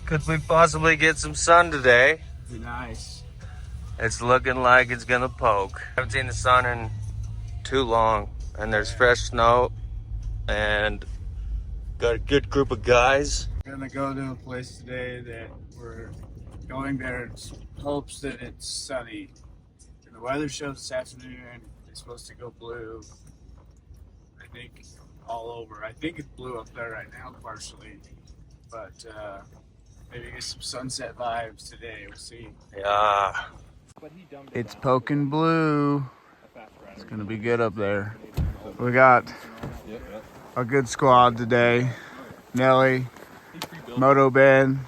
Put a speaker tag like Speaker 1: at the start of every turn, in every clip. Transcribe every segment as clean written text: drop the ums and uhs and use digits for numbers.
Speaker 1: Could we possibly get some sun today?
Speaker 2: Be nice.
Speaker 1: It's looking like it's gonna poke. I haven't seen the sun in too long, and there's fresh snow, and got a good group of guys.
Speaker 2: We're gonna go to a place today that we're going there in hopes that it's sunny. And the weather shows this afternoon it's supposed to go blue. I think all over. I think it's blue up there right now partially, but maybe get some sunset vibes today. We'll see.
Speaker 1: Yeah.
Speaker 2: It's poking blue. It's gonna be good up there. We got a good squad today. Nelly, Moto Ben.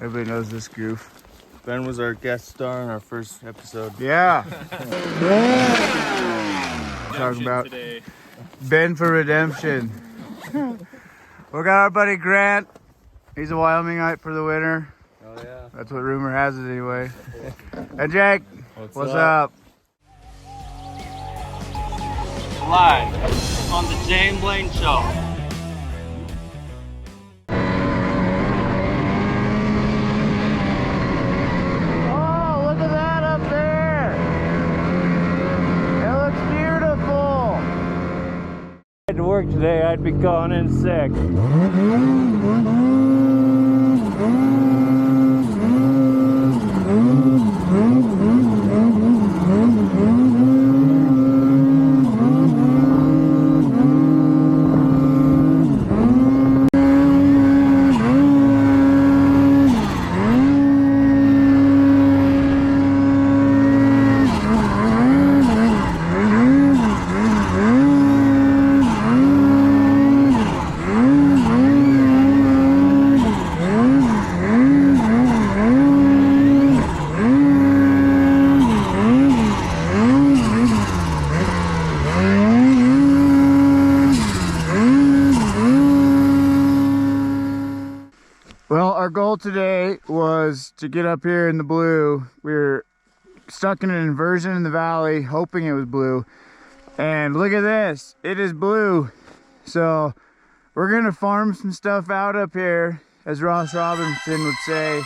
Speaker 2: Everybody knows this goof.
Speaker 1: Ben was our guest star in our first episode.
Speaker 2: Yeah. Talking about Ben for redemption. We got our buddy Grant. He's a Wyomingite for the winter.
Speaker 1: Oh yeah.
Speaker 2: That's what rumor has it anyway. And Jake, what's up?
Speaker 1: Live on the Jane Blaine Show.
Speaker 2: Oh, look at that up there. It looks beautiful.
Speaker 1: If I had to work today, I'd be calling in sick.
Speaker 2: Well, our goal today was to get up here in the blue. We were stuck in an inversion in the valley, hoping it was blue. And look at this, it is blue. So we're gonna farm some stuff out up here, as Ross Robinson would say.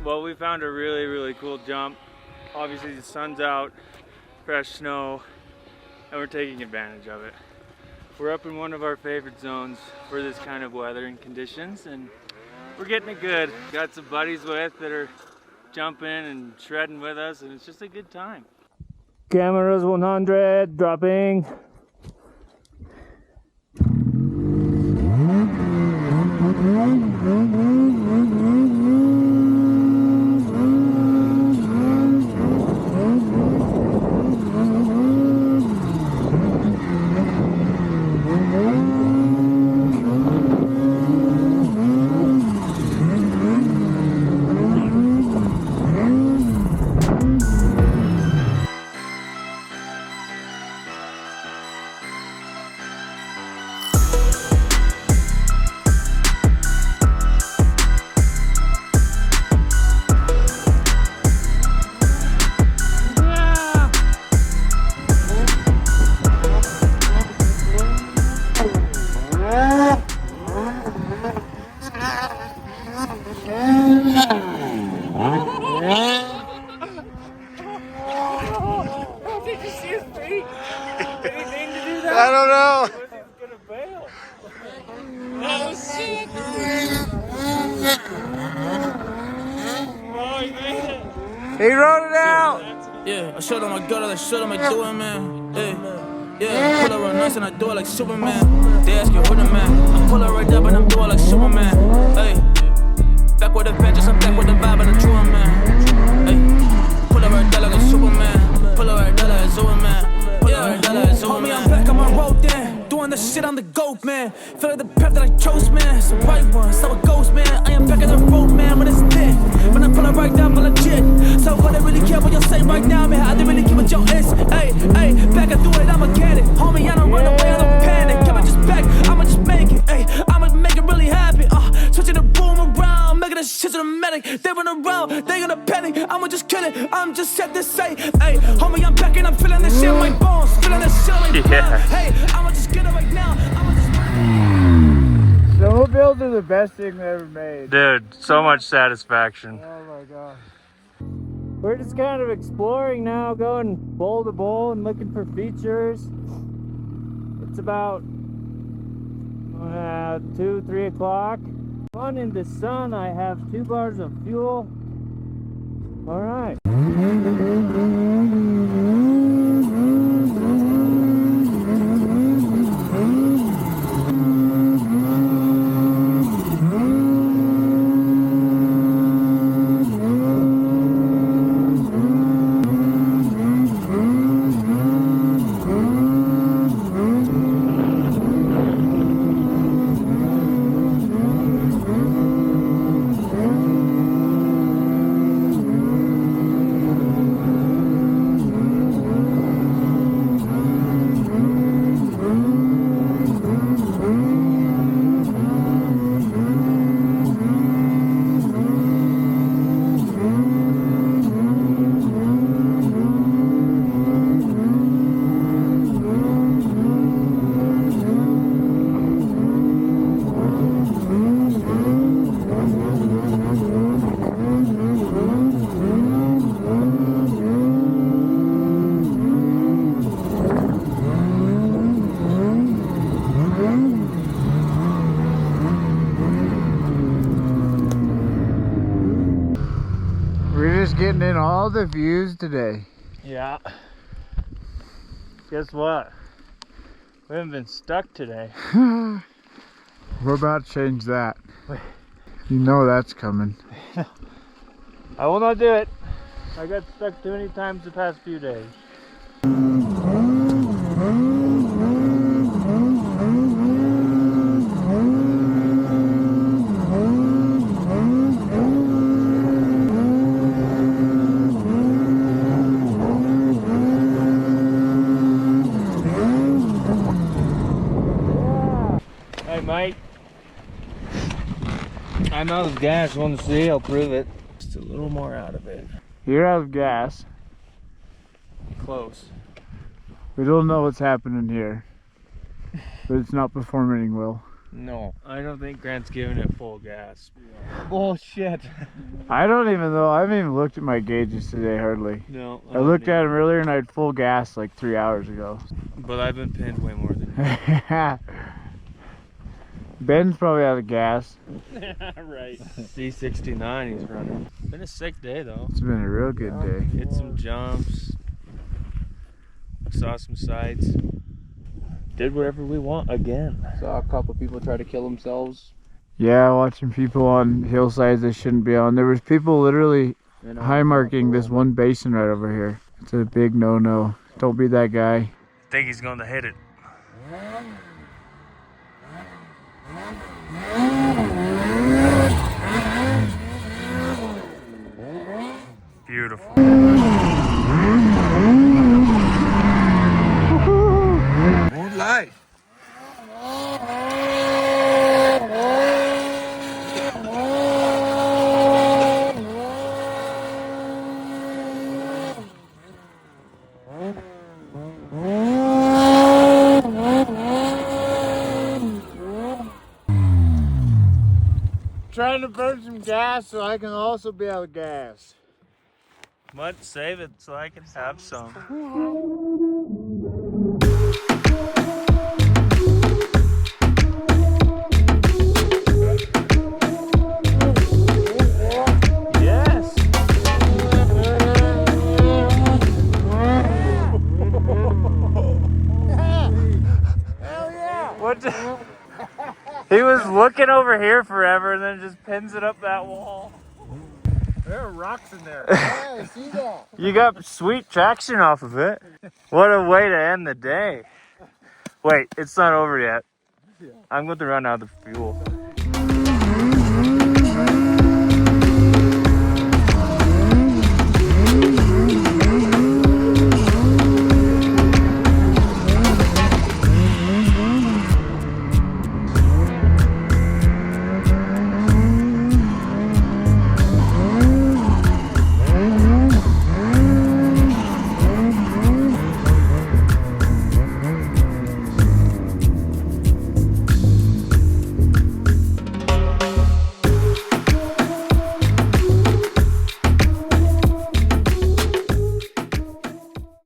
Speaker 1: Well, we found a really cool jump. Obviously the sun's out, fresh snow, and we're taking advantage of it. We're up in one of our favorite zones for this kind of weather and conditions, and we're getting it good. Got some buddies with that are jumping and shredding with us, and it's just a good time. Cameras 100, dropping. Did you see his feet? Did he mean to do that?
Speaker 2: I don't know.
Speaker 1: Or was he gonna bail?
Speaker 3: Oh shit!
Speaker 1: Oh, he made it.
Speaker 2: He wrote it out.
Speaker 3: Yeah, I showed on my girl, I showed on my doing, man. Yeah, pull her real nice and I do it like Superman. They ask you who the man. I pull her right up and I'm doing like Superman. Hey, back with the vengeance, I'm back with the vibe and the true man. Hey. dope, man. Feel like the path that I chose, man. It's the right one, so it goes, man. I am back at the road, man, when it's lit. When I pull it right down, but legit. So what I really care what you're saying right now, man. I didn't really care what your is. Hey, back and through it, I'ma get it. Homie, I don't run away, I don't panic. I'ma just back, I'ma just make it. Hey, I'ma make it really happen. Switching the boom around, making this shit dramatic. They run around, they gonna panic. I'ma just kill it, I'm just set to say. Hey, homie, I'm back and I'm feeling this shit in my bones. Feeling this shit in my blood. Hey, I'ma just get it right now. I'ma just...
Speaker 2: Snowmobiles are the best thing they ever made.
Speaker 1: Dude, so much satisfaction.
Speaker 2: Oh my gosh.
Speaker 1: We're just kind of exploring now, going bowl to bowl and looking for features. It's about 2-3 o'clock. Fun in the sun. I have 2 bars of fuel. All right.
Speaker 2: Getting in all the views today.
Speaker 1: Yeah. Guess what? We haven't been stuck today.
Speaker 2: We're about to change that. You know that's coming.
Speaker 1: I will not do it. I got stuck too many times the past few days. Hey mate, I'm out of gas. Want to see? I'll prove it. Just a little more out of it.
Speaker 2: You're out of gas.
Speaker 1: Close.
Speaker 2: We don't know what's happening here, but it's not performing well.
Speaker 1: No, I don't think Grant's giving it full gas. Bullshit.
Speaker 2: I don't even know. I haven't even looked at my gauges today hardly.
Speaker 1: No.
Speaker 2: I looked at them earlier and I had full gas like 3 hours ago.
Speaker 1: But I've been pinned way more than you.
Speaker 2: Ben's probably out of gas.
Speaker 1: Right. C69 he's running. Been a sick day though.
Speaker 2: It's been a real good day.
Speaker 1: Hit some jumps. Saw some sights. Did whatever we want again.
Speaker 4: Saw a couple people try to kill themselves.
Speaker 2: Yeah, watching people on hillsides they shouldn't be on. There was people literally high marking this one basin right over here. It's a big no-no. Don't be that guy.
Speaker 1: I think he's going to hit it. Beautiful.
Speaker 4: Won't lie.
Speaker 2: Trying to burn some gas so I can also be out of gas.
Speaker 1: What? Save it so I can have some. Yes.
Speaker 2: Hell yeah!
Speaker 1: What? He was looking over here forever and then just pins it up that wall.
Speaker 2: There are rocks in there. Yeah, I see that.
Speaker 1: You got sweet traction off of it. What a way to end the day. Wait, it's not over yet. I'm going to run out of fuel.